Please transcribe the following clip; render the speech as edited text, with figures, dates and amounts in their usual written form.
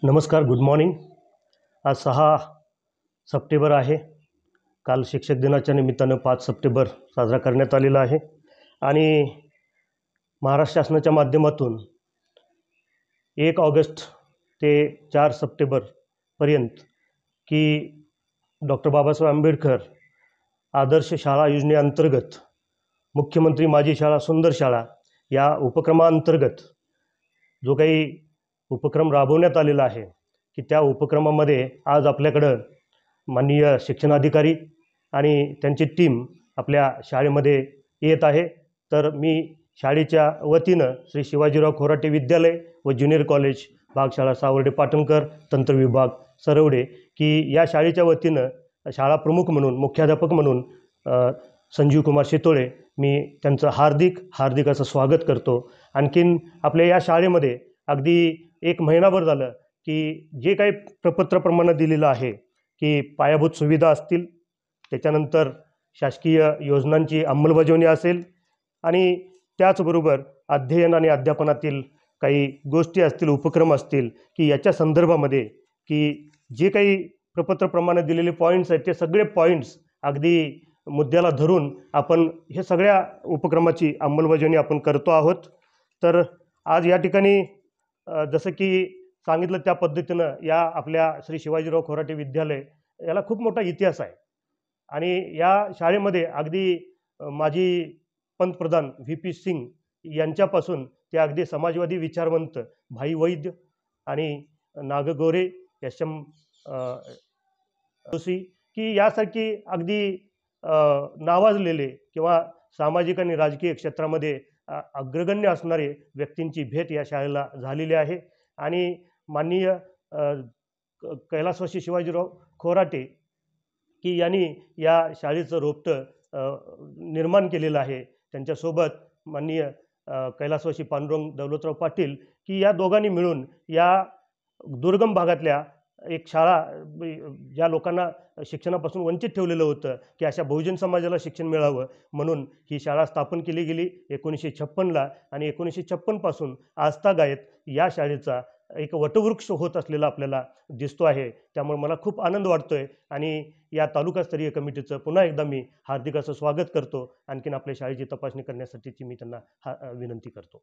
नमस्कार, good morning. आज 6 September आहे. काल शिक्षक दिनाच्या निमित्तानं 5 सप्टेंबर साजरा करण्यात आलेला आहे आणि महाराष्ट्र शासनाच्या माध्यमातून 1 ऑगस्ट ते 4 सप्टेंबरपर्यंत की डॉक्टर बाबासाहेब आंबेडकर आदर्श शाळा योजनेअंतर्गत मुख्यमंत्री माझी शाळा सुंदर शाळा या उपक्रमाअंतर्गत जो काही उपक्रम राबवण्यात आलेला आहे की त्या उपक्रमामध्ये आज आपल्याकडं माननीय शिक्षणाधिकारी आणि त्यांची टीम आपल्या शाळेमध्ये येत आहे. तर मी शाळेच्या वतीनं श्री शिवाजीराव खोराटे विद्यालय व ज्युनियर कॉलेज भागशाळा सावर्डे पाटणकर तंत्र विभाग सरवडे की या शाळेच्या वतीनं शाळा प्रमुख म्हणून मुख्याध्यापक म्हणून संजीव कुमार शितोळे मी त्यांचं हार्दिक असं स्वागत करतो. आणखीन आपल्या या शाळेमध्ये अगदी 1 महिनाभर झालं की जे काही प्रपत्र प्रमाणे दिलेलं आहे की पायाभूत सुविधा असतील, त्याच्यानंतर शासकीय योजनांची अंमलबजावणी असेल आणि त्याचबरोबर अध्ययन आणि अध्यापनातील काही गोष्टी असतील, उपक्रम असतील की याच्या संदर्भामध्ये की जे काही प्रपत्र प्रमाणे दिलेले पॉईंट्स आहेत ते सगळे पॉईंट्स अगदी मुद्द्याला धरून आपण हे सगळ्या उपक्रमाची अंमलबजावणी आपण करतो आहोत. तर आज या ठिकाणी जसं की सांगितलं त्या पद्धतीनं या आपल्या श्री शिवाजीराव खोराटे विद्यालय याला खूप मोठा इतिहास आहे आणि या शाळेमध्ये अगदी माजी पंतप्रधान VP सिंग यांच्यापासून ते अगदी समाजवादी विचारवंत भाई वैद्य आणि नागगोरे SM जोशी की यासारखी अगदी नावाजलेले किंवा सामाजिक आणि राजकीय क्षेत्रामध्ये अग्रगण्य असणारे व्यक्तींची भेट या शाळेला झालेली आहे. आणि माननीय कैलासवासी शिवाजीराव खोराटे की यांनी या शाळेचं रोपटं निर्माण केलेलं आहे. त्यांच्यासोबत माननीय कैलासवासी पांडुरंग दौलतराव पाटील की या दोघांनी मिळून या दुर्गम भागातल्या एक शाळा ज्या लोकांना शिक्षणापासून वंचित ठेवलेलं होतं की अशा बहुजन समाजाला शिक्षण मिळावं म्हणून ही शाळा स्थापन केली गेली 1956ला आणि 1956 पासून आजतागायत या शाळेचा एक वटवृक्ष होत असलेला आपल्याला दिसतो आहे. त्यामुळे मला खूप आनंद वाटतो आहे आणि या तालुकास्तरीय कमिटीचं पुन्हा एकदा मी हार्दिक असं स्वागत करतो. आणखीन आपल्या शाळेची तपासणी करण्यासाठीची मी त्यांना विनंती करतो.